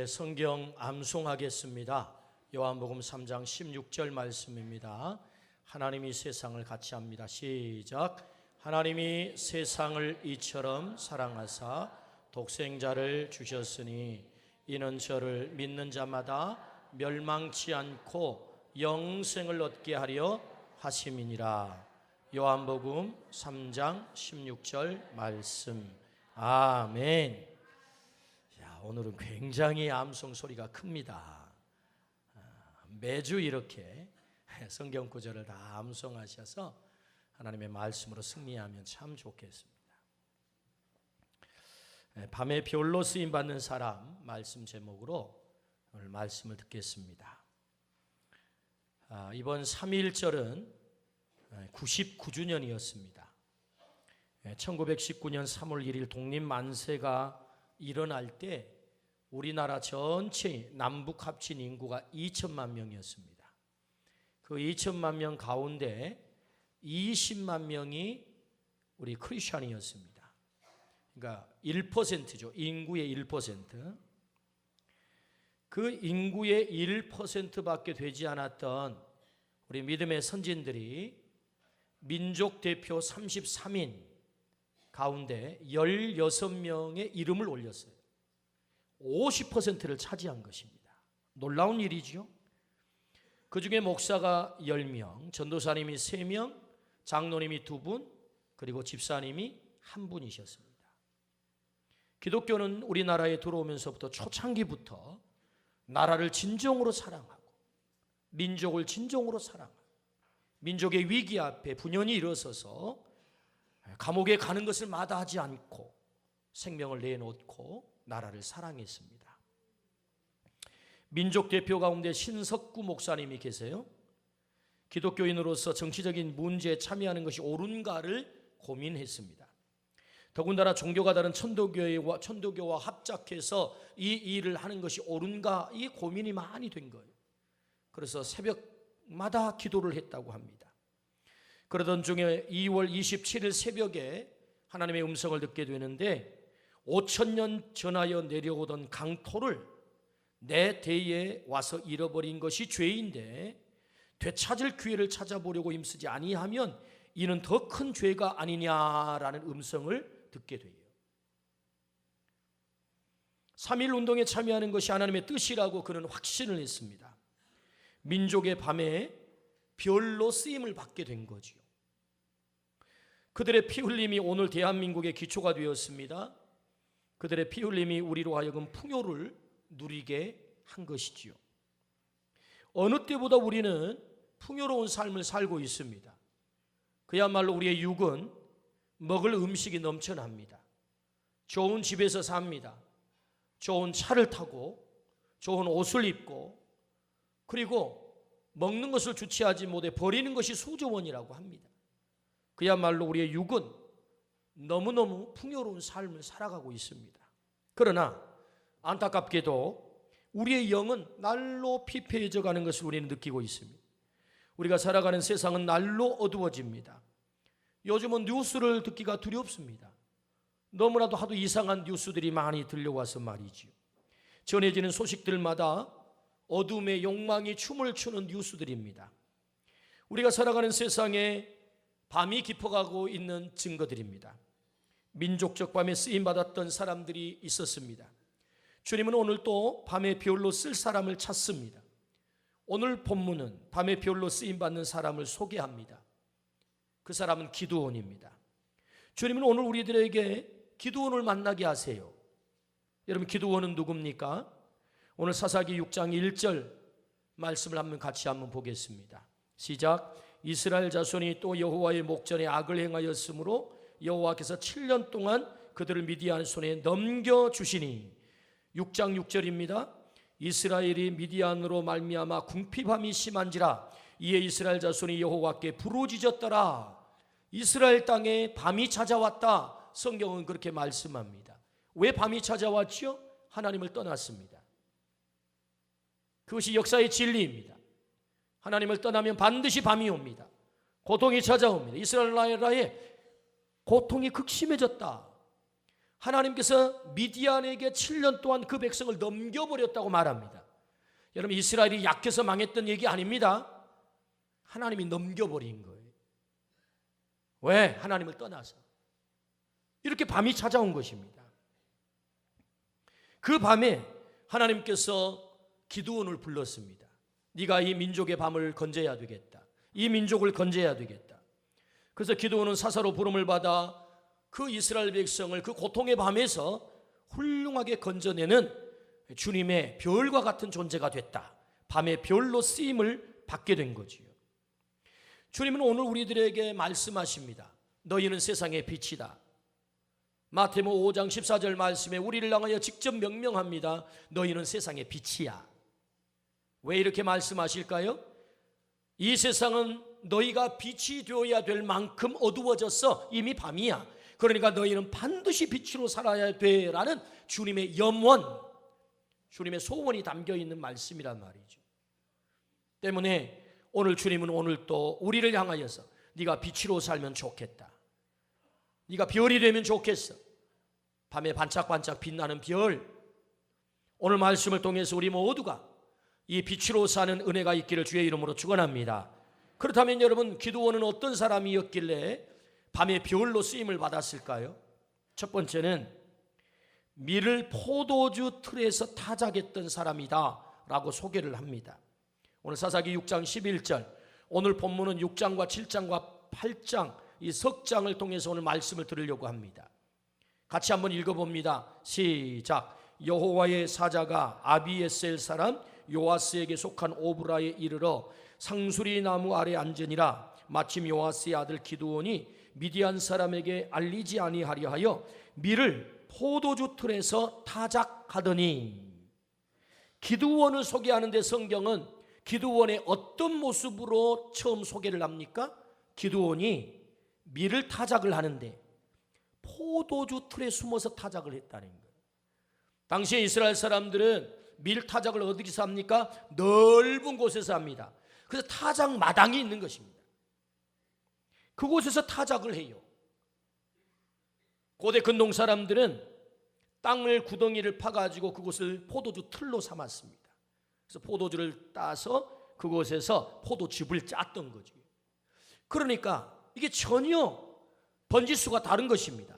성경 암송하겠습니다. 요한복음 3장 16절 말씀입니다. 하나님이 세상을 같이합니다. 시작. 하나님이 세상을 이처럼 사랑하사 독생자를 주셨으니 이는 저를 믿는 자마다 멸망치 않고 영생을 얻게 하려 하심이니라. 요한복음 3장 16절 말씀. 아멘. 오늘은 굉장히 암송 소리가 큽니다. 매주 이렇게 성경 구절을 다 암송하셔서 하나님의 말씀으로 승리하면 참 좋겠습니다. 밤에 별로 쓰임 받는 사람 말씀 제목으로 오늘 말씀을 듣겠습니다. 이번 3.1절은 99주년이었습니다. 1919년 3월 1일 독립만세가 일어날 때 우리나라 전체 남북 합친 인구가 2천만 명이었습니다. 그 2천만 명 가운데 20만 명이 우리 크리스천이었습니다. 그러니까 1%죠. 인구의 1%. 그 인구의 1%밖에 되지 않았던 우리 믿음의 선진들이 민족 대표 33인 가운데 16명의 이름을 올렸어요. 50%를 차지한 것입니다. 놀라운 일이죠. 그 중에 목사가 10명, 전도사님이 3명, 장로님이 2분, 그리고 집사님이 1분이셨습니다. 기독교는 우리나라에 들어오면서부터 초창기부터 나라를 진정으로 사랑하고 민족을 진정으로 사랑하고 민족의 위기 앞에 분연히 일어서서 감옥에 가는 것을 마다하지 않고 생명을 내놓고 나라를 사랑했습니다. 민족 대표 가운데 신석구 목사님이 계세요. 기독교인으로서 정치적인 문제에 참여하는 것이 옳은가를 고민했습니다. 더군다나 종교가 다른 천도교와 합작해서 이 일을 하는 것이 옳은가 이 고민이 많이 된 거예요. 그래서 새벽마다 기도를 했다고 합니다. 그러던 중에 2월 27일 새벽에 하나님의 음성을 듣게 되는데 5,000년 전하여 내려오던 강토를 내 대에 와서 잃어버린 것이 죄인데 되찾을 기회를 찾아보려고 힘쓰지 아니하면 이는 더 큰 죄가 아니냐라는 음성을 듣게 돼요. 3.1 운동에 참여하는 것이 하나님의 뜻이라고 그는 확신을 했습니다. 민족의 밤에 별로 쓰임을 받게 된 거죠. 그들의 피 흘림이 오늘 대한민국의 기초가 되었습니다. 그들의 피 흘림이 우리로 하여금 풍요를 누리게 한 것이지요. 어느 때보다 우리는 풍요로운 삶을 살고 있습니다. 그야말로 우리의 육은 먹을 음식이 넘쳐납니다. 좋은 집에서 삽니다. 좋은 차를 타고 좋은 옷을 입고 그리고 먹는 것을 주체하지 못해 버리는 것이 수조 원이라고 합니다. 그야말로 우리의 육은 너무너무 풍요로운 삶을 살아가고 있습니다. 그러나 안타깝게도 우리의 영은 날로 피폐해져 가는 것을 우리는 느끼고 있습니다. 우리가 살아가는 세상은 날로 어두워집니다. 요즘은 뉴스를 듣기가 두렵습니다. 너무나도 하도 이상한 뉴스들이 많이 들려와서 말이지요. 전해지는 소식들마다 어둠의 욕망이 춤을 추는 뉴스들입니다. 우리가 살아가는 세상에 밤이 깊어가고 있는 증거들입니다. 민족적 밤에 쓰임받았던 사람들이 있었습니다. 주님은 오늘 또 밤에 별로 쓸 사람을 찾습니다. 오늘 본문은 밤에 별로 쓰임받는 사람을 소개합니다. 그 사람은 기드온입니다. 주님은 오늘 우리들에게 기드온을 만나게 하세요. 여러분, 기드온은 누굽니까? 오늘 사사기 6장 1절 말씀을 같이 한번 보겠습니다. 시작. 이스라엘 자손이 또 여호와의 목전에 악을 행하였으므로 여호와께서 7년 동안 그들을 미디안 손에 넘겨주시니 6장 6절입니다. 이스라엘이 미디안으로 말미암아 궁핍함이 심한지라 이에 이스라엘 자손이 여호와께 부르짖었더라. 이스라엘 땅에 밤이 찾아왔다. 성경은 그렇게 말씀합니다. 왜 밤이 찾아왔죠? 하나님을 떠났습니다. 그것이 역사의 진리입니다. 하나님을 떠나면 반드시 밤이 옵니다. 고통이 찾아옵니다. 이스라엘 나라에 고통이 극심해졌다. 하나님께서 미디안에게 7년 동안 그 백성을 넘겨버렸다고 말합니다. 여러분, 이스라엘이 약해서 망했던 얘기 아닙니다. 하나님이 넘겨버린 거예요. 왜? 하나님을 떠나서. 이렇게 밤이 찾아온 것입니다. 그 밤에 하나님께서 기드온을 불렀습니다. 네가 이 민족의 밤을 건져야 되겠다. 이 민족을 건져야 되겠다. 그래서 기드온은 사사로 부름을 받아 그 이스라엘 백성을 그 고통의 밤에서 훌륭하게 건져내는 주님의 별과 같은 존재가 됐다. 밤의 별로 쓰임을 받게 된 거지요. 주님은 오늘 우리들에게 말씀하십니다. 너희는 세상의 빛이다. 마태복음 5장 14절 말씀에 우리를 향하여 직접 명명합니다. 너희는 세상의 빛이야. 왜 이렇게 말씀하실까요? 이 세상은 너희가 빛이 되어야 될 만큼 어두워졌어. 이미 밤이야. 그러니까 너희는 반드시 빛으로 살아야 돼라는 주님의 염원, 주님의 소원이 담겨있는 말씀이란 말이죠. 때문에 오늘 주님은 오늘 또 우리를 향하여서 네가 빛으로 살면 좋겠다. 네가 별이 되면 좋겠어. 밤에 반짝반짝 빛나는 별. 오늘 말씀을 통해서 우리 모두가 이 빛으로 사는 은혜가 있기를 주의 이름으로 축원합니다. 그렇다면 여러분, 기드온은 어떤 사람이었길래 밤의 별로 쓰임을 받았을까요? 첫 번째는 밀을 포도주 틀에서 타작했던 사람이다 라고 소개를 합니다. 오늘 사사기 6장 11절, 오늘 본문은 6장과 7장과 8장 이 석 장을 통해서 오늘 말씀을 들으려고 합니다. 같이 한번 읽어봅니다. 시작. 여호와의 사자가 아비에셀 사람 요아스에게 속한 오브라에 이르러 상수리 나무 아래 앉으니라. 마침 요아스의 아들 기드온이 미디안 사람에게 알리지 아니하려 하여 밀을 포도주 틀에서 타작하더니. 기드온을 소개하는데 성경은 기드온의 어떤 모습으로 처음 소개를 합니까? 기드온이 밀을 타작을 하는데 포도주 틀에 숨어서 타작을 했다는 거예요. 당시에 이스라엘 사람들은 밀 타작을 어디서 합니까? 넓은 곳에서 합니다. 그래서 타작 마당이 있는 것입니다. 그곳에서 타작을 해요. 고대 근동 사람들은 땅을 구덩이를 파가지고 그곳을 포도주 틀로 삼았습니다. 그래서 포도주를 따서 그곳에서 포도즙을 짰던 거죠. 그러니까 이게 전혀 번지수가 다른 것입니다.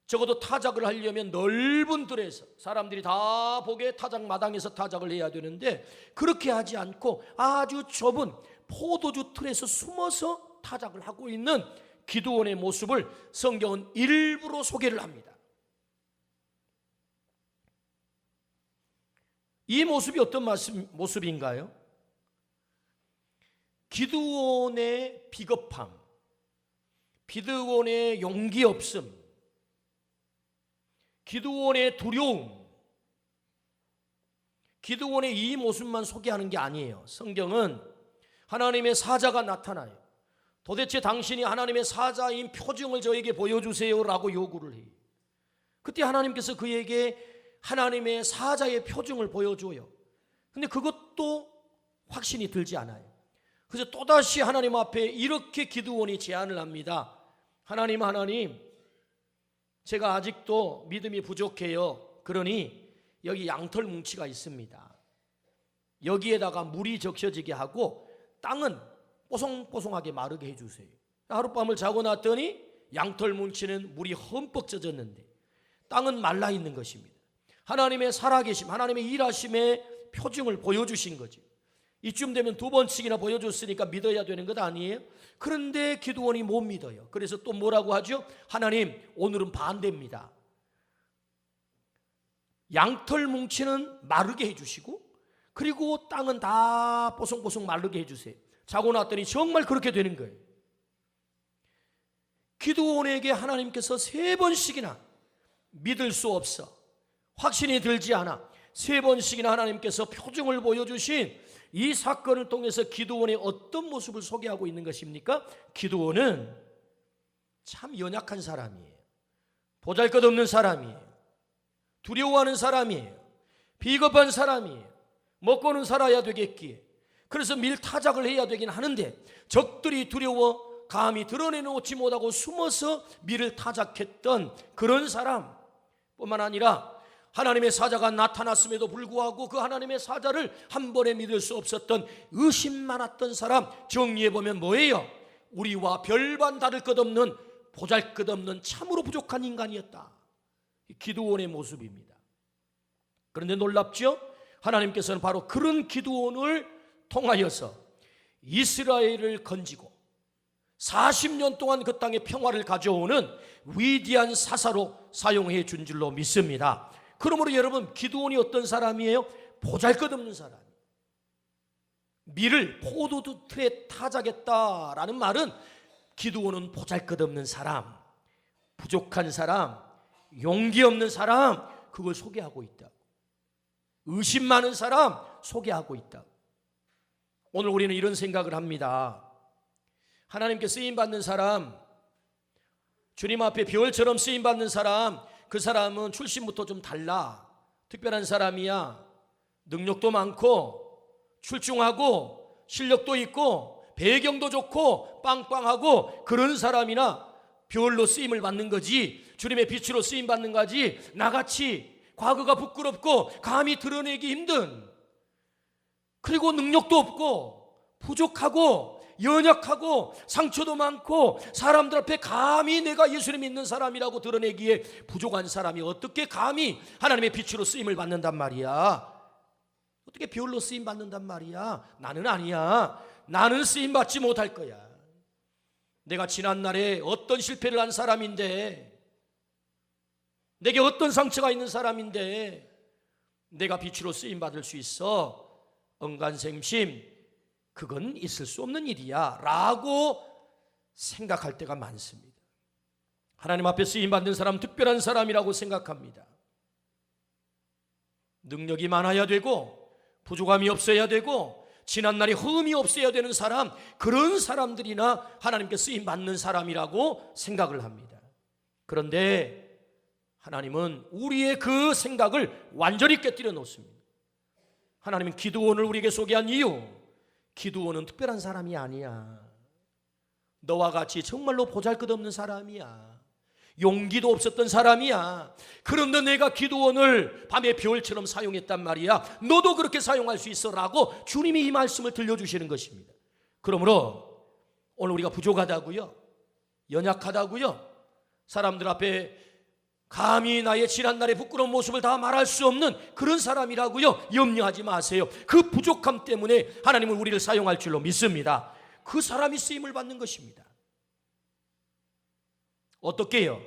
적어도 타작을 하려면 넓은 들에서 사람들이 다 보게 타작 마당에서 타작을 해야 되는데 그렇게 하지 않고 아주 좁은 포도주 틀에서 숨어서 타작을 하고 있는 기드온의 모습을 성경은 일부러 소개를 합니다. 이 모습이 어떤 모습인가요? 기드온의 비겁함, 기드온의 용기 없음, 기드온의 두려움, 기드온의 이 모습만 소개하는 게 아니에요. 성경은 하나님의 사자가 나타나요. 도대체 당신이 하나님의 사자인 표징을 저에게 보여주세요라고 요구를 해요. 그때 하나님께서 그에게 하나님의 사자의 표징을 보여줘요. 근데 그것도 확신이 들지 않아요. 그래서 또다시 하나님 앞에 이렇게 기드온이 제안을 합니다. 하나님, 제가 아직도 믿음이 부족해요. 그러니 여기 양털 뭉치가 있습니다. 여기에다가 물이 적셔지게 하고 땅은 뽀송뽀송하게 마르게 해주세요. 하룻밤을 자고 났더니 양털 뭉치는 물이 흠뻑 젖었는데 땅은 말라 있는 것입니다. 하나님의 살아계심, 하나님의 일하심의 표징을 보여주신 거죠. 이쯤 되면 두 번씩이나 보여줬으니까 믿어야 되는 것 아니에요? 그런데 기드온이 못 믿어요. 그래서 또 뭐라고 하죠? 하나님, 오늘은 반대입니다. 양털 뭉치는 마르게 해주시고 그리고 땅은 다 뽀송뽀송 마르게 해주세요. 자고 났더니 정말 그렇게 되는 거예요. 기드온에게 하나님께서 3번씩이나 믿을 수 없어, 확신이 들지 않아 3번씩이나 하나님께서 표징을 보여주신 이 사건을 통해서 기드온의 어떤 모습을 소개하고 있는 것입니까? 기드온은 참 연약한 사람이에요. 보잘것없는 사람이에요. 두려워하는 사람이에요. 비겁한 사람이에요. 먹고는 살아야 되겠기에 그래서 밀타작을 해야 되긴 하는데 적들이 두려워 감히 드러내놓지 못하고 숨어서 밀을 타작했던 그런 사람, 뿐만 아니라 하나님의 사자가 나타났음에도 불구하고 그 하나님의 사자를 한 번에 믿을 수 없었던 의심 많았던 사람, 정리해보면 뭐예요? 우리와 별반 다를 것 없는, 보잘것없는 참으로 부족한 인간이었다. 기드온의 모습입니다. 그런데 놀랍죠? 하나님께서는 바로 그런 기드온을 통하여서 이스라엘을 건지고 40년 동안 그 땅에 평화를 가져오는 위대한 사사로 사용해 준 줄로 믿습니다. 그러므로 여러분, 기드온이 어떤 사람이에요? 보잘것없는 사람. 밀을 포도주 틀에 타자겠다라는 말은 기드온은 보잘것없는 사람, 부족한 사람, 용기 없는 사람, 그걸 소개하고 있다. 의심 많은 사람 소개하고 있다. 오늘 우리는 이런 생각을 합니다. 하나님께 쓰임받는 사람, 주님 앞에 별처럼 쓰임받는 사람, 그 사람은 출신부터 좀 달라. 특별한 사람이야. 능력도 많고 출중하고 실력도 있고 배경도 좋고 빵빵하고 그런 사람이나 별로 쓰임을 받는 거지, 주님의 빛으로 쓰임받는 거지, 나같이 과거가 부끄럽고 감히 드러내기 힘든, 그리고 능력도 없고 부족하고 연약하고 상처도 많고 사람들 앞에 감히 내가 예수를 믿는 사람이라고 드러내기에 부족한 사람이 어떻게 감히 하나님의 빛으로 쓰임을 받는단 말이야? 어떻게 별로 쓰임 받는단 말이야? 나는 아니야. 나는 쓰임 받지 못할 거야. 내가 지난날에 어떤 실패를 한 사람인데, 내게 어떤 상처가 있는 사람인데 내가 빛으로 쓰임 받을 수 있어? 언간생심, 그건 있을 수 없는 일이야 라고 생각할 때가 많습니다. 하나님 앞에 쓰임받는 사람, 특별한 사람이라고 생각합니다. 능력이 많아야 되고 부족함이 없어야 되고 지난날에 흠이 없어야 되는 사람, 그런 사람들이나 하나님께 쓰임받는 사람이라고 생각을 합니다. 그런데 하나님은 우리의 그 생각을 완전히 깨뜨려 놓습니다. 하나님은 기드온을 우리에게 소개한 이유, 기드온은 특별한 사람이 아니야. 너와 같이 정말로 보잘것없는 사람이야. 용기도 없었던 사람이야. 그런데 내가 기드온을 밤의 별처럼 사용했단 말이야. 너도 그렇게 사용할 수 있어 라고 주님이 이 말씀을 들려주시는 것입니다. 그러므로 오늘 우리가 부족하다고요, 연약하다고요, 사람들 앞에 감히 나의 지난날의 부끄러운 모습을 다 말할 수 없는 그런 사람이라고요, 염려하지 마세요. 그 부족함 때문에 하나님은 우리를 사용할 줄로 믿습니다. 그 사람이 쓰임을 받는 것입니다. 어떻게 해요?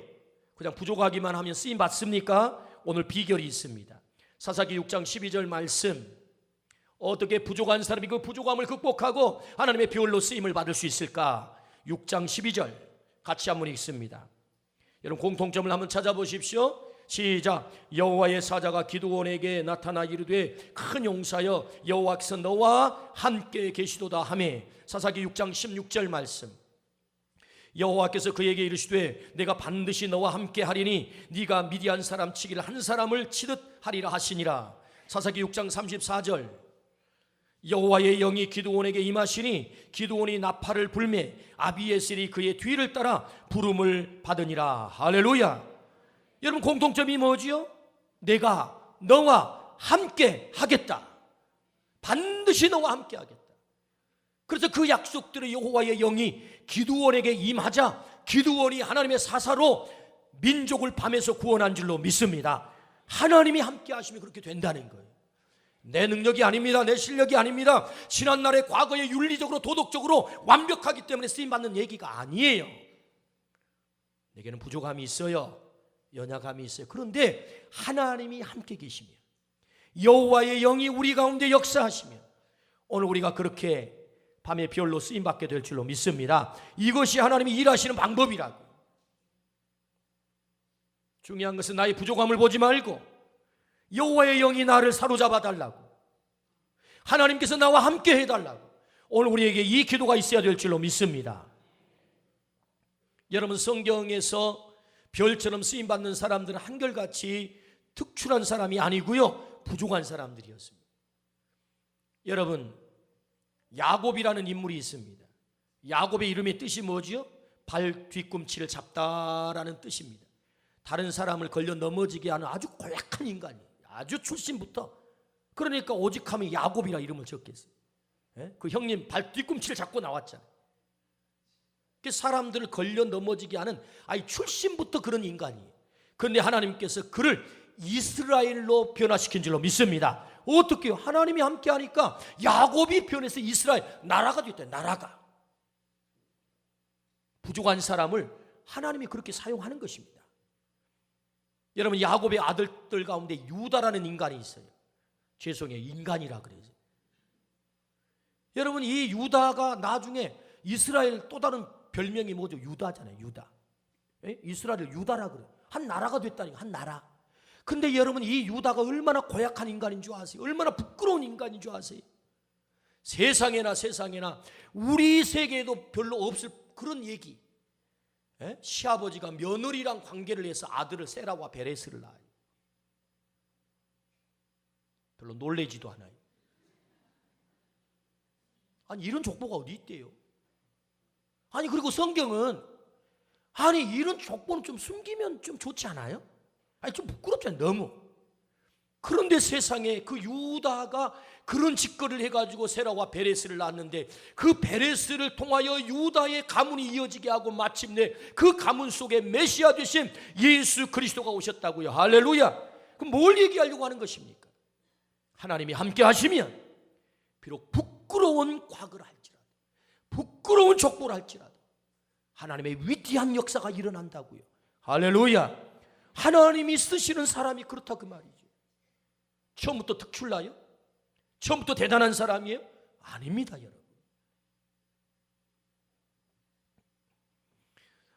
그냥 부족하기만 하면 쓰임 받습니까? 오늘 비결이 있습니다. 사사기 6장 12절 말씀, 어떻게 부족한 사람이 그 부족함을 극복하고 하나님의 별로 쓰임을 받을 수 있을까? 6장 12절 같이 한번 읽습니다. 여러분, 공통점을 한번 찾아보십시오. 시작. 여호와의 사자가 기드온에게 나타나 이르되 큰 용사여, 여호와께서 너와 함께 계시도다 하매. 사사기 6장 16절 말씀, 여호와께서 그에게 이르시되 내가 반드시 너와 함께 하리니 네가 미디안 사람 치기를 한 사람을 치듯 하리라 하시니라. 사사기 6장 34절, 여호와의 영이 기드온에게 임하시니 기드온이 나팔을 불매 아비에셀이 그의 뒤를 따라 부름을 받으니라. 할렐루야. 여러분, 공통점이 뭐지요? 내가 너와 함께 하겠다. 반드시 너와 함께 하겠다. 그래서 그 약속들의 여호와의 영이 기드온에게 임하자 기드온이 하나님의 사사로 민족을 밤에서 구원한 줄로 믿습니다. 하나님이 함께 하시면 그렇게 된다는 거예요. 내 능력이 아닙니다. 내 실력이 아닙니다. 지난날의 과거에 윤리적으로 도덕적으로 완벽하기 때문에 쓰임받는 얘기가 아니에요. 내게는 부족함이 있어요. 연약함이 있어요. 그런데 하나님이 함께 계시면, 여호와의 영이 우리 가운데 역사하시면 오늘 우리가 그렇게 밤의 별로 쓰임받게 될 줄로 믿습니다. 이것이 하나님이 일하시는 방법이라고. 중요한 것은 나의 부족함을 보지 말고 여호와의 영이 나를 사로잡아 달라고, 하나님께서 나와 함께 해달라고, 오늘 우리에게 이 기도가 있어야 될 줄로 믿습니다. 여러분, 성경에서 별처럼 쓰임받는 사람들은 한결같이 특출한 사람이 아니고요, 부족한 사람들이었습니다. 여러분, 야곱이라는 인물이 있습니다. 야곱의 이름의 뜻이 뭐지요? 발 뒤꿈치를 잡다라는 뜻입니다. 다른 사람을 걸려 넘어지게 하는 아주 고약한 인간이에요. 아주 출신부터. 그러니까 오직하면 야곱이라 이름을 지었겠어요. 그 형님 발 뒤꿈치를 잡고 나왔잖아요. 사람들을 걸려 넘어지게 하는 아예 출신부터 그런 인간이에요. 그런데 하나님께서 그를 이스라엘로 변화시킨 줄로 믿습니다. 어떻게요? 하나님이 함께하니까 야곱이 변해서 이스라엘 나라가 됐대요. 나라가. 부족한 사람을 하나님이 그렇게 사용하는 것입니다. 여러분, 야곱의 아들들 가운데 유다라는 인간이 있어요. 죄송해요, 인간이라 그래요. 여러분, 이 유다가 나중에 이스라엘 또 다른 별명이 뭐죠? 유다잖아요. 유다. 이스라엘을 유다라 그래요. 한 나라가 됐다니까, 한 나라. 근데 여러분, 이 유다가 얼마나 고약한 인간인 줄 아세요? 얼마나 부끄러운 인간인 줄 아세요? 세상에나 우리 세계에도 별로 없을 그런 얘기. 시아버지가 며느리랑 관계를 해서 아들을 세라와 베레스를 낳아요. 별로 놀래지도 않아요. 아니, 이런 족보가 어디 있대요? 아니, 그리고 성경은 아니, 이런 족보는 좀 숨기면 좀 좋지 않아요? 아니, 좀 부끄럽잖아요, 너무. 그런데 세상에 그 유다가 그런 짓거리를 해가지고 세라와 베레스를 낳았는데, 그 베레스를 통하여 유다의 가문이 이어지게 하고 마침내 그 가문 속에 메시아 되신 예수 그리스도가 오셨다고요. 할렐루야. 그럼 뭘 얘기하려고 하는 것입니까? 하나님이 함께 하시면 비록 부끄러운 과거를 할지라도, 부끄러운 족보를 할지라도 하나님의 위대한 역사가 일어난다고요. 할렐루야. 하나님이 쓰시는 사람이 그렇다 그 말이죠. 처음부터 특출나요? 처음부터 대단한 사람이에요? 아닙니다, 여러분.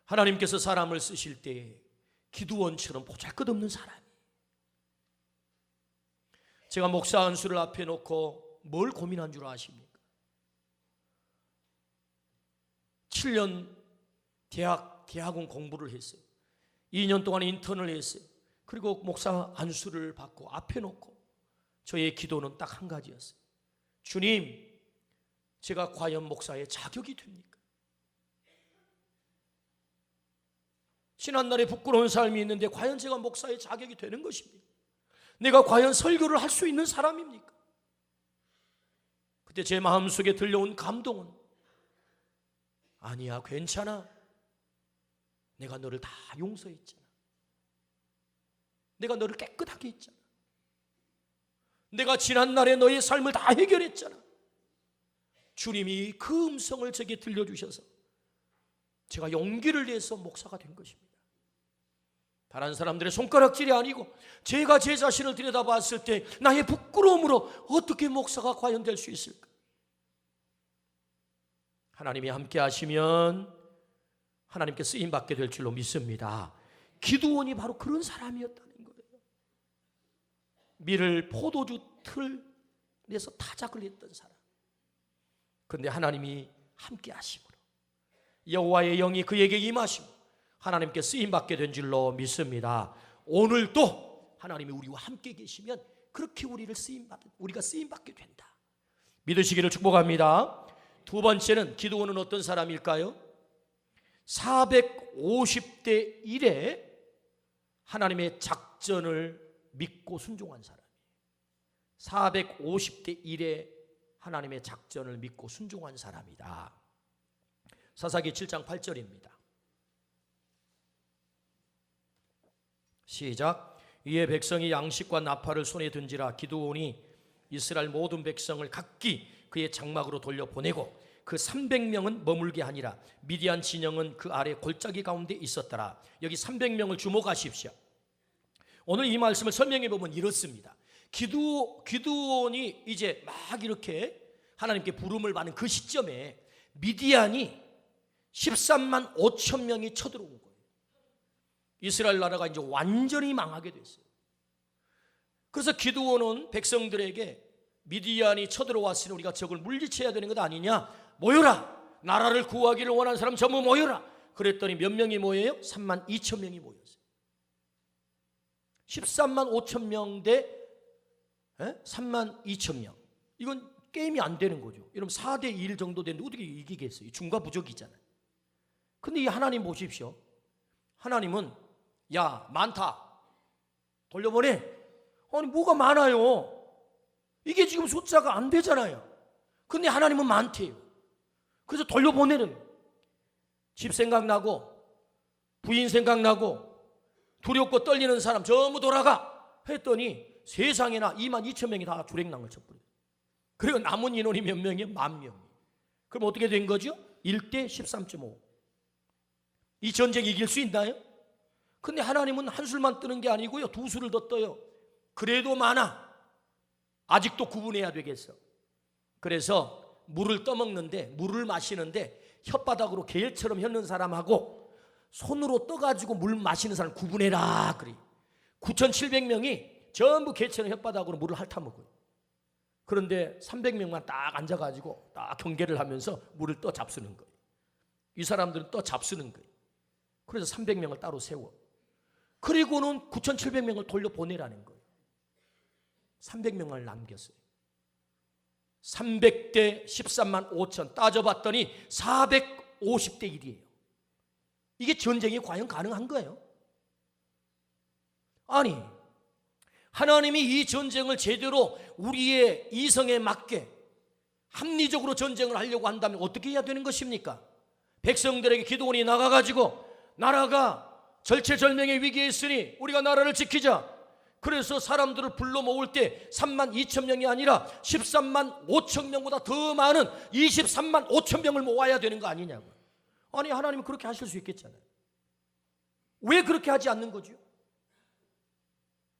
하나님께서 사람을 쓰실 때 기드온처럼 보잘것없는 사람이. 제가 목사 안수를 앞에 놓고 뭘 고민한 줄 아십니까? 7년 대학원 공부를 했어요. 2년 동안 인턴을 했어요. 그리고 목사 안수를 받고 앞에 놓고 저의 기도는 딱 한 가지였어요. 주님, 제가 과연 목사의 자격이 됩니까? 지난날에 부끄러운 삶이 있는데 과연 제가 목사의 자격이 되는 것입니까? 내가 과연 설교를 할 수 있는 사람입니까? 그때 제 마음속에 들려온 감동은, 아니야, 괜찮아. 내가 너를 다 용서했잖아. 내가 너를 깨끗하게 했잖아. 내가 지난날에 너의 삶을 다 해결했잖아. 주님이 그 음성을 제게 들려주셔서 제가 용기를 내서 목사가 된 것입니다. 다른 사람들의 손가락질이 아니고 제가 제 자신을 들여다봤을 때 나의 부끄러움으로 어떻게 목사가 과연 될 수 있을까? 하나님이 함께 하시면 하나님께 쓰임받게 될 줄로 믿습니다. 기드온이 바로 그런 사람이었다는 거예요. 밀을 포도주 틀에서 타작을 했던 사람. 그런데 하나님이 함께 하심으로 여호와의 영이 그에게 임하시고 하나님께 쓰임받게 된 줄로 믿습니다. 오늘도 하나님이 우리와 함께 계시면 그렇게 우리가 쓰임받게 된다. 믿으시기를 축복합니다. 두 번째는, 기드온은 어떤 사람일까요? 450대 1에 하나님의 작전을 믿고 순종한 사람이에요. 450대 1에 하나님의 작전을 믿고 순종한 사람이다. 사사기 7장 8절입니다. 시작. 이에 백성이 양식과 나팔을 손에 든지라 기드온이 이스라엘 모든 백성을 각기 그의 장막으로 돌려보내고 그 300명은 머물게 하니라. 미디안 진영은 그 아래 골짜기 가운데 있었더라. 여기 300명을 주목하십시오. 오늘 이 말씀을 설명해 보면 이렇습니다. 기드온이 이제 막 이렇게 하나님께 부름을 받는 그 시점에 미디안이 13만 5천 명이 쳐들어온 거예요. 이스라엘 나라가 이제 완전히 망하게 됐어요. 그래서 기드온은 백성들에게 미디안이 쳐들어왔으니 우리가 적을 물리쳐야 되는 것 아니냐? 모여라! 나라를 구하기를 원하는 사람 전부 모여라! 그랬더니 몇 명이 모여요? 3만 2천 명이 모였어요. 13만 5천 명 대 3만 2천 명. 이건 게임이 안 되는 거죠. 여러분 4대 1 정도 되는데 어떻게 이기겠어요? 중과부적이잖아요. 근데 이 하나님 보십시오. 하나님은 야, 많다. 돌려보내. 아니, 뭐가 많아요? 이게 지금 숫자가 안 되잖아요. 근데 하나님은 많대요. 그래서 돌려보내는. 집 생각나고, 부인 생각나고, 두렵고 떨리는 사람 전부 돌아가 했더니 세상에나 22,000명이 다 주랭랑을 쳐버려요. 그리고 남은 인원이 몇 명이에요? 10,000명. 그럼 어떻게 된 거죠? 1대 13.5. 이 전쟁 이길 수 있나요? 근데 하나님은 한 술만 뜨는 게 아니고요, 두 술을 더 떠요. 그래도 많아. 아직도 구분해야 되겠어. 그래서 물을 떠먹는데, 물을 마시는데 혓바닥으로 개처럼 혀는 사람하고 손으로 떠가지고 물 마시는 사람 구분해라 그래. 9,700명이 전부 개처럼 혓바닥으로 물을 핥아먹어요. 그런데 300명만 딱 앉아가지고 딱 경계를 하면서 물을 떠 잡수는 거예요. 이 사람들은 떠 잡수는 거예요. 그래서 300명을 따로 세워. 그리고는 9,700명을 돌려보내라는 거예요. 300명을 남겼어요. 300대 13만 5천 따져봤더니 450대 1이에요. 이게 전쟁이 과연 가능한 거예요? 아니, 하나님이 이 전쟁을 제대로 우리의 이성에 맞게 합리적으로 전쟁을 하려고 한다면 어떻게 해야 되는 것입니까? 백성들에게 기도원이 나가가지고 나라가 절체절명의 위기에 있으니 우리가 나라를 지키자. 그래서 사람들을 불러 모을 때 32,000명이 아니라 13만 5천 명보다 더 많은 23만 5천 명을 모아야 되는 거 아니냐고. 아니, 하나님은 그렇게 하실 수 있겠잖아요. 왜 그렇게 하지 않는 거죠?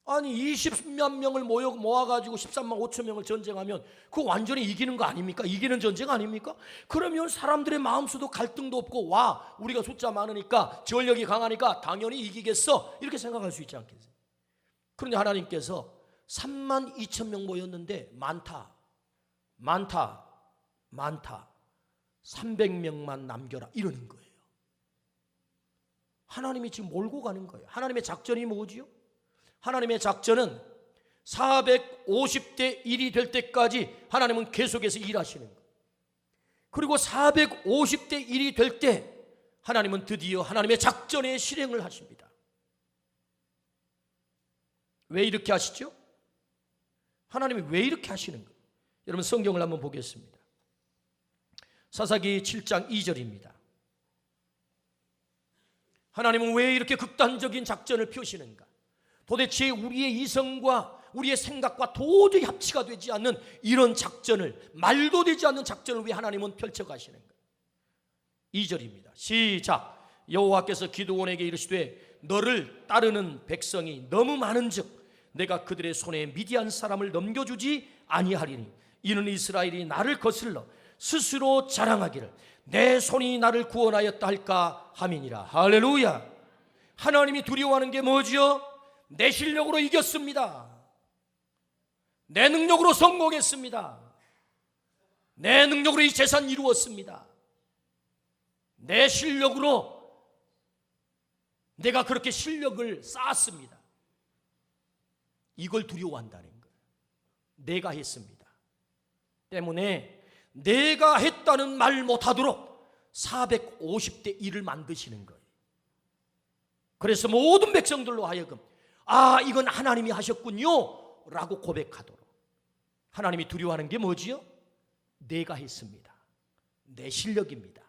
아니, 20만 명을 모아가지고 13만 5천 명을 전쟁하면 그거 완전히 이기는 거 아닙니까? 이기는 전쟁 아닙니까? 그러면 사람들의 마음수도 갈등도 없고, 와, 우리가 숫자 많으니까 전력이 강하니까 당연히 이기겠어, 이렇게 생각할 수 있지 않겠어요? 그런데 하나님께서 3만 2천 명 모였는데 많다 300명만 남겨라 이러는 거예요. 하나님이 지금 몰고 가는 거예요. 하나님의 작전이 뭐지요? 하나님의 작전은 450대 1이 될 때까지 하나님은 계속해서 일하시는 거예요. 그리고 450대 1이 될 때 하나님은 드디어 하나님의 작전의 실행을 하십니다. 왜 이렇게 하시죠? 하나님이 왜 이렇게 하시는 거예요? 여러분, 성경을 한번 보겠습니다. 사사기 7장 2절입니다. 하나님은 왜 이렇게 극단적인 작전을 펴시는가? 도대체 우리의 이성과 우리의 생각과 도저히 합치가 되지 않는 이런 작전을, 말도 되지 않는 작전을 왜 하나님은 펼쳐가시는가? 2절입니다. 시작. 여호와께서 기드온에게 이르시되 너를 따르는 백성이 너무 많은즉 내가 그들의 손에 미디안 사람을 넘겨주지 아니하리니 이는 이스라엘이 나를 거슬러 스스로 자랑하기를 내 손이 나를 구원하였다 할까 함이니라. 할렐루야. 하나님이 두려워하는 게 뭐지요? 내 실력으로 이겼습니다. 내 능력으로 성공했습니다. 내 능력으로 이 재산 이루었습니다. 내 실력으로 내가 그렇게 실력을 쌓았습니다. 이걸 두려워한다는 거예요. 내가 했습니다. 때문에 내가 했다는 말 못하도록 450대 1을 만드시는 거예요. 그래서 모든 백성들로 하여금 아, 이건 하나님이 하셨군요 라고 고백하도록. 하나님이 두려워하는 게 뭐지요? 내가 했습니다. 내 실력입니다.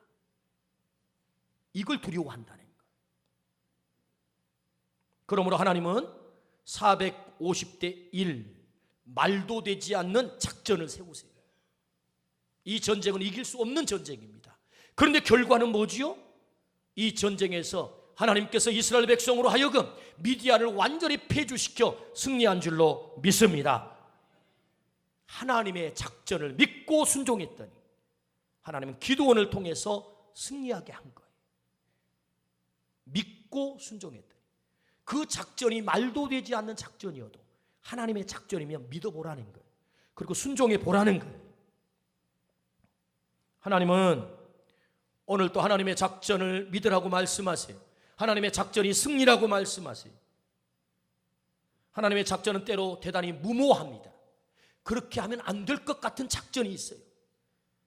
이걸 두려워한다는 거예요. 그러므로 하나님은 450대 1 말도 되지 않는 작전을 세우세요. 이 전쟁은 이길 수 없는 전쟁입니다. 그런데 결과는 뭐지요? 이 전쟁에서 하나님께서 이스라엘 백성으로 하여금 미디안을 완전히 폐주시켜 승리한 줄로 믿습니다. 하나님의 작전을 믿고 순종했더니 하나님은 기드온을 통해서 승리하게 한 거예요. 믿고 순종했더니 그 작전이 말도 되지 않는 작전이어도 하나님의 작전이면 믿어보라는 거예요. 그리고 순종해 보라는 거예요. 하나님은 오늘 또 하나님의 작전을 믿으라고 말씀하세요. 하나님의 작전이 승리라고 말씀하세요. 하나님의 작전은 때로 대단히 무모합니다. 그렇게 하면 안 될 것 같은 작전이 있어요.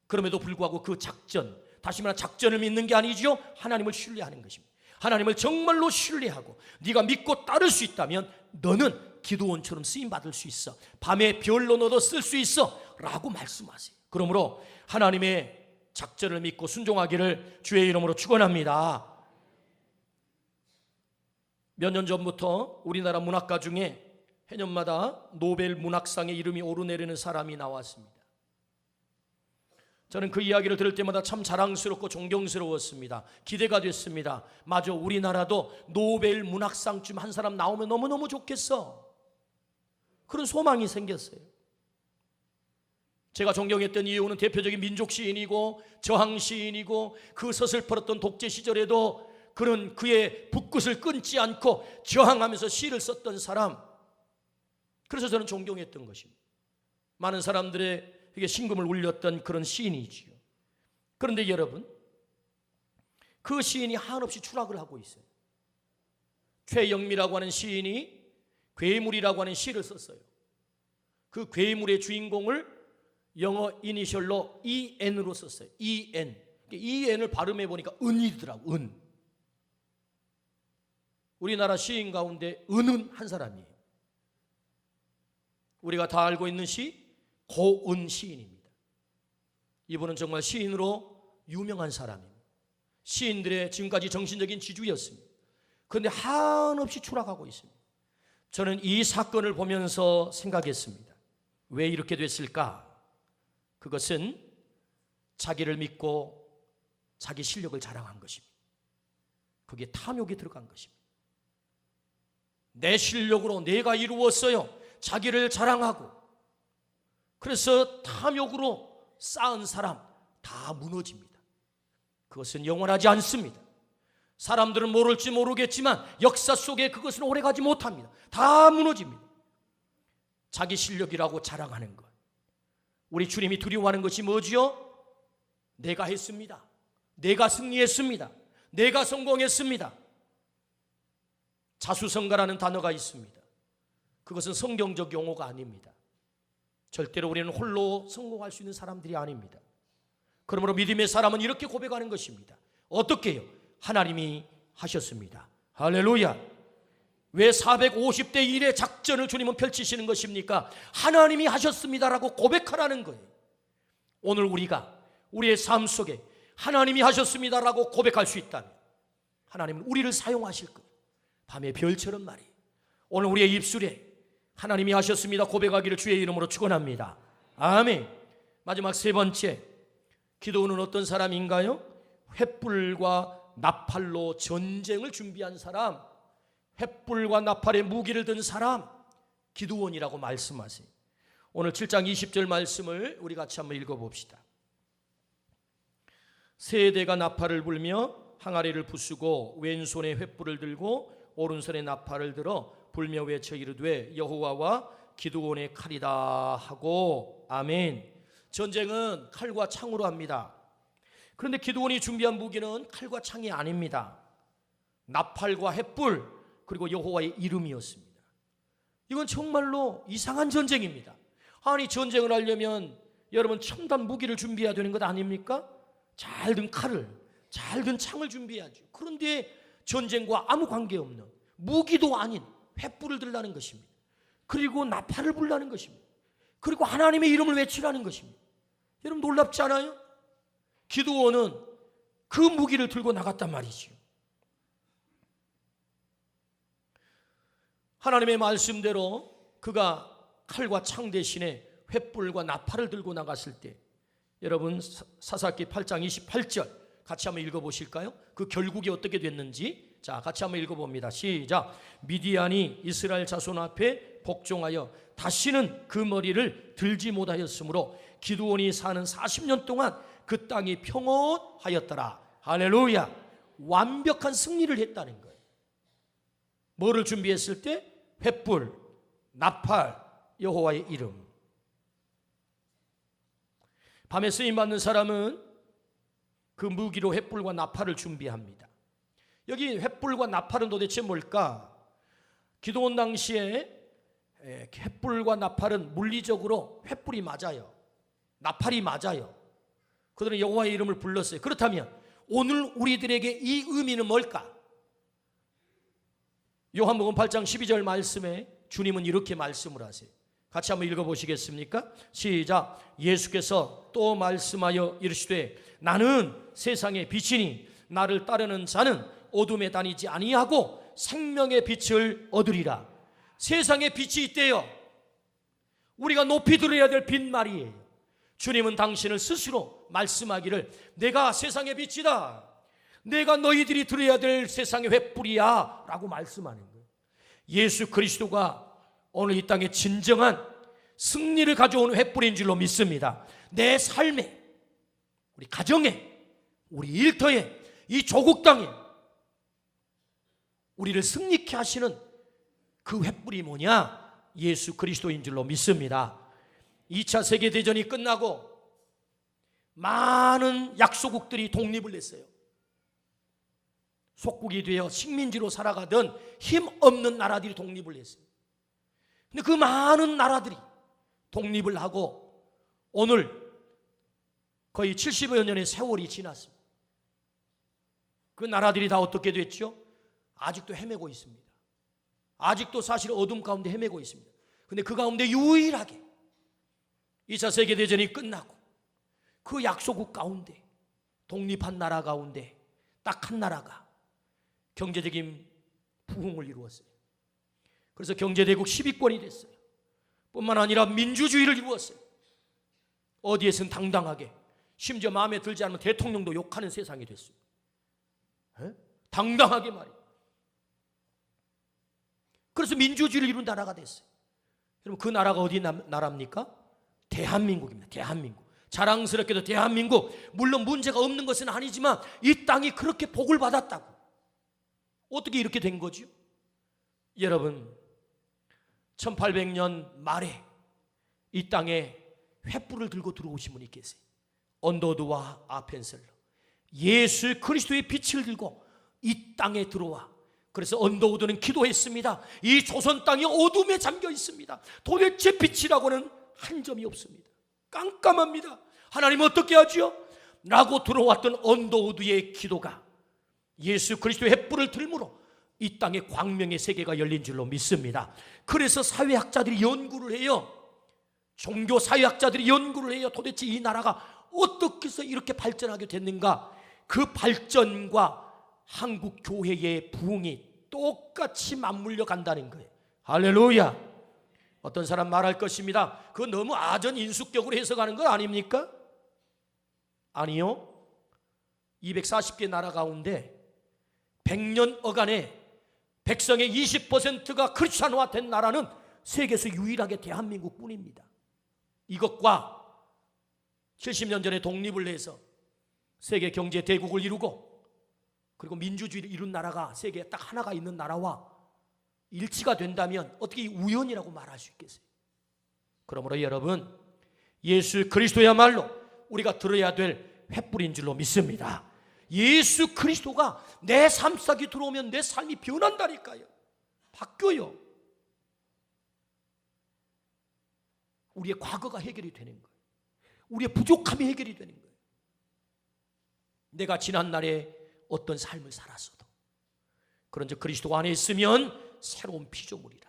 그럼에도 불구하고 그 작전, 다시 말해 작전을 믿는 게 아니죠. 하나님을 신뢰하는 것입니다. 하나님을 정말로 신뢰하고 네가 믿고 따를 수 있다면 너는 기드온처럼 쓰임받을 수 있어. 밤에 별로 너도 쓸 수 있어 라고 말씀하세요. 그러므로 하나님의 작전을 믿고 순종하기를 주의 이름으로 축원합니다. 몇 년 전부터 우리나라 문학가 중에 해년마다 노벨 문학상에 이름이 오르내리는 사람이 나왔습니다. 저는 그 이야기를 들을 때마다 참 자랑스럽고 존경스러웠습니다. 기대가 됐습니다. 마저 우리나라도 노벨 문학상쯤 한 사람 나오면 너무너무 좋겠어. 그런 소망이 생겼어요. 제가 존경했던 이유는 대표적인 민족 시인이고 저항 시인이고 그 서슬퍼렀던 독재 시절에도 그는 그의 붓끝을 끊지 않고 저항하면서 시를 썼던 사람. 그래서 저는 존경했던 것입니다. 많은 사람들에게 신금을 울렸던 그런 시인이지요. 그런데 여러분, 그 시인이 한없이 추락을 하고 있어요. 최영미라고 하는 시인이 괴물이라고 하는 시를 썼어요. 그 괴물의 주인공을 영어 이니셜로 EN으로 썼어요. EN. EN을 발음해 보니까 은이더라고. 은. 우리나라 시인 가운데 은은 한 사람이에요. 우리가 다 알고 있는 시 고은 시인입니다. 이분은 정말 시인으로 유명한 사람입니다. 시인들의 지금까지 정신적인 지주였습니다. 그런데 한없이 추락하고 있습니다. 저는 이 사건을 보면서 생각했습니다. 왜 이렇게 됐을까? 그것은 자기를 믿고 자기 실력을 자랑한 것입니다. 그게 탐욕이 들어간 것입니다. 내 실력으로 내가 이루었어요. 자기를 자랑하고, 그래서 탐욕으로 쌓은 사람 다 무너집니다. 그것은 영원하지 않습니다. 사람들은 모를지 모르겠지만 역사 속에 그것은 오래가지 못합니다. 다 무너집니다. 자기 실력이라고 자랑하는 것. 우리 주님이 두려워하는 것이 뭐지요? 내가 했습니다. 내가 승리했습니다. 내가 성공했습니다. 자수성가라는 단어가 있습니다. 그것은 성경적 용어가 아닙니다. 절대로 우리는 홀로 성공할 수 있는 사람들이 아닙니다. 그러므로 믿음의 사람은 이렇게 고백하는 것입니다. 어떻게 해요? 하나님이 하셨습니다. 할렐루야. 왜 450대 1의 작전을 주님은 펼치시는 것입니까? 하나님이 하셨습니다라고 고백하라는 거예요. 오늘 우리가 우리의 삶 속에 하나님이 하셨습니다라고 고백할 수 있다면 하나님은 우리를 사용하실 거예요. 밤의 별처럼 말이에요. 오늘 우리의 입술에 하나님이 하셨습니다 고백하기를 주의 이름으로 축원합니다. 아멘. 마지막 세 번째, 기드온은 어떤 사람인가요? 횃불과 나팔로 전쟁을 준비한 사람, 횃불과 나팔의 무기를 든 사람, 기드온이라고 말씀하세요. 오늘 7장 20절 말씀을 우리 같이 한번 읽어봅시다. 세 대가 나팔을 불며 항아리를 부수고 왼손에 횃불을 들고 오른손에 나팔을 들어 불며 외쳐 이르되 여호와와 기드온의 칼이다 하고. 아멘. 전쟁은 칼과 창으로 합니다. 그런데 기드온이 준비한 무기는 칼과 창이 아닙니다. 나팔과 횃불 그리고 여호와의 이름이었습니다. 이건 정말로 이상한 전쟁입니다. 아니, 전쟁을 하려면 여러분 첨단 무기를 준비해야 되는 것 아닙니까? 잘 든 칼을, 잘 든 창을 준비해야죠. 그런데 전쟁과 아무 관계없는 무기도 아닌 횃불을 들라는 것입니다. 그리고 나팔을 불라는 것입니다. 그리고 하나님의 이름을 외치라는 것입니다. 여러분 놀랍지 않아요? 기드온은 그 무기를 들고 나갔단 말이지요. 하나님의 말씀대로 그가 칼과 창 대신에 횃불과 나팔을 들고 나갔을 때, 여러분 사사기 8장 28절 같이 한번 읽어보실까요? 그 결국이 어떻게 됐는지. 자, 같이 한번 읽어봅니다. 시작. 미디안이 이스라엘 자손 앞에 복종하여 다시는 그 머리를 들지 못하였으므로 기드온이 사는 40년 동안 그 땅이 평온하였더라. 할렐루야. 완벽한 승리를 했다는 거예요. 뭐를 준비했을 때? 횃불, 나팔, 여호와의 이름. 밤에 쓰임받는 사람은 그 무기로 횃불과 나팔을 준비합니다. 여기 횃불과 나팔은 도대체 뭘까? 기드온 당시에 횃불과 나팔은 물리적으로 횃불이 맞아요. 나팔이 맞아요. 그들은 여호와의 이름을 불렀어요. 그렇다면 오늘 우리들에게 이 의미는 뭘까? 요한복음 8장 12절 말씀에 주님은 이렇게 말씀을 하세요. 같이 한번 읽어보시겠습니까? 시작. 예수께서 또 말씀하여 이르시되 나는 세상의 빛이니 나를 따르는 자는 어둠에 다니지 아니하고 생명의 빛을 얻으리라. 세상의 빛이 있대요. 우리가 높이 들어야 될 빛 말이에요. 주님은 당신을 스스로 말씀하기를 내가 세상의 빛이다, 내가 너희들이 들어야 될 세상의 횃불이야 라고 말씀하는 거예요. 예수 그리스도가 오늘 이 땅에 진정한 승리를 가져오는 횃불인 줄로 믿습니다. 내 삶에, 우리 가정에, 우리 일터에, 이 조국 땅에 우리를 승리케 하시는 그 횃불이 뭐냐? 예수 그리스도인 줄로 믿습니다. 2차 세계대전이 끝나고 많은 약소국들이 독립을 했어요. 속국이 되어 식민지로 살아가던 힘없는 나라들이 독립을 했어요. 근데 그 많은 나라들이 독립을 하고 오늘 거의 70여 년의 세월이 지났습니다. 그 나라들이 다 어떻게 됐죠? 아직도 헤매고 있습니다. 아직도 사실 어둠 가운데 헤매고 있습니다. 근데 그 가운데 유일하게 2차 세계대전이 끝나고 그 약소국 가운데 독립한 나라 가운데 딱 한 나라가 경제적인 부흥을 이루었어요. 그래서 경제대국 10위권이 됐어요. 뿐만 아니라 민주주의를 이루었어요. 어디에선 당당하게, 심지어 마음에 들지 않으면 대통령도 욕하는 세상이 됐어요. 당당하게 말이에요. 그래서 민주주의를 이룬 나라가 됐어요. 여러분, 그 나라가 어디 나라입니까? 대한민국입니다. 대한민국. 자랑스럽게도 대한민국, 물론 문제가 없는 것은 아니지만 이 땅이 그렇게 복을 받았다고. 어떻게 이렇게 된 거죠? 여러분, 1800년 말에 이 땅에 횃불을 들고 들어오신 분이 계세요. 언더우드와 아펜셀러, 예수 그리스도의 빛을 들고 이 땅에 들어와. 그래서 언더우드는 기도했습니다. 이 조선 땅이 어둠에 잠겨 있습니다. 도대체 빛이라고는 한 점이 없습니다. 깜깜합니다. 하나님 어떻게 하죠? 라고 들어왔던 언더우드의 기도가 예수 그리스도의 횃불을 들므로 이 땅에 광명의 세계가 열린 줄로 믿습니다. 그래서 사회학자들이 연구를 해요. 종교 사회학자들이 연구를 해요. 도대체 이 나라가 어떻게 해서 이렇게 발전하게 됐는가? 그 발전과 한국 교회의 부흥이 똑같이 맞물려 간다는 거예요. 할렐루야. 어떤 사람 말할 것입니다. 그거 너무 아전인수격으로 해석하는 거 아닙니까? 아니요. 240개 나라 가운데 100년 어간에 백성의 20%가 크리스찬화된 나라는 세계에서 유일하게 대한민국 뿐입니다. 이것과 70년 전에 독립을 해서 세계 경제 대국을 이루고 그리고 민주주의를 이룬 나라가 세계에 딱 하나가 있는 나라와 일치가 된다면 어떻게 우연이라고 말할 수 있겠어요? 그러므로 여러분, 예수 그리스도야말로 우리가 들어야 될 횃불인 줄로 믿습니다. 예수 그리스도가 내 삶 속에 들어오면 내 삶이 변한다니까요. 바뀌어요. 우리의 과거가 해결이 되는 거예요. 우리의 부족함이 해결이 되는 거예요. 내가 지난날에 어떤 삶을 살았어도 그런즉 그리스도 안에 있으면 새로운 피조물이라.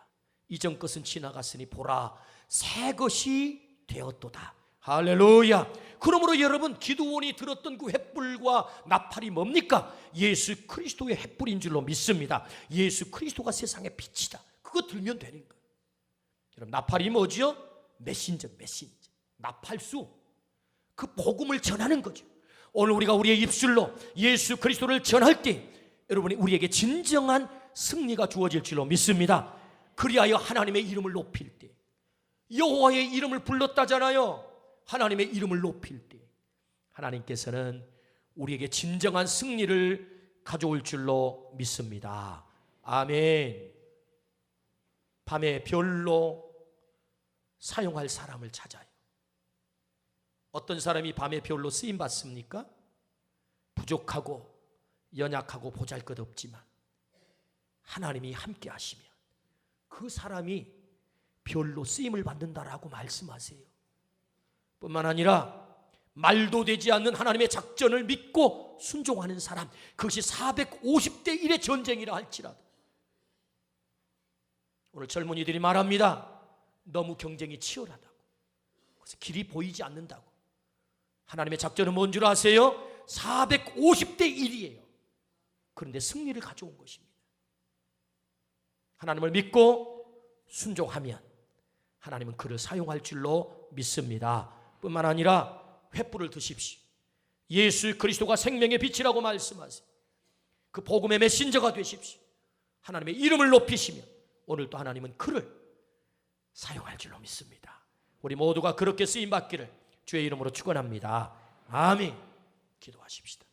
이전 것은 지나갔으니 보라, 새 것이 되었도다. 할렐루야. 그러므로 여러분, 기드온이 들었던 그 횃불과 나팔이 뭡니까? 예수 그리스도의 횃불인 줄로 믿습니다. 예수 그리스도가 세상의 빛이다. 그거 들면 되는 거예요. 여러분, 나팔이 뭐죠? 메신저. 나팔수. 그 복음을 전하는 거죠. 오늘 우리가 우리의 입술로 예수 그리스도를 전할 때 여러분이 우리에게 진정한 승리가 주어질 줄로 믿습니다. 그리하여 하나님의 이름을 높일 때, 여호와의 이름을 불렀다잖아요. 하나님의 이름을 높일 때 하나님께서는 우리에게 진정한 승리를 가져올 줄로 믿습니다. 아멘. 밤에 별로 사용할 사람을 찾아요. 어떤 사람이 밤에 별로 쓰임 받습니까? 부족하고 연약하고 보잘것없지만 하나님이 함께 하시면 그 사람이 별로 쓰임을 받는다라고 말씀하세요. 뿐만 아니라 말도 되지 않는 하나님의 작전을 믿고 순종하는 사람, 그것이 450대 1의 전쟁이라 할지라도 오늘 젊은이들이 말합니다. 너무 경쟁이 치열하다고. 그래서 길이 보이지 않는다고. 하나님의 작전은 뭔 줄 아세요? 450대 1이에요. 그런데 승리를 가져온 것입니다. 하나님을 믿고 순종하면 하나님은 그를 사용할 줄로 믿습니다. 뿐만 아니라 횃불을 드십시오. 예수 그리스도가 생명의 빛이라고 말씀하세요. 그 복음의 메신저가 되십시오. 하나님의 이름을 높이시면 오늘도 하나님은 그를 사용할 줄로 믿습니다. 우리 모두가 그렇게 쓰임받기를 주의 이름으로 축원합니다. 아멘. 기도하십시다.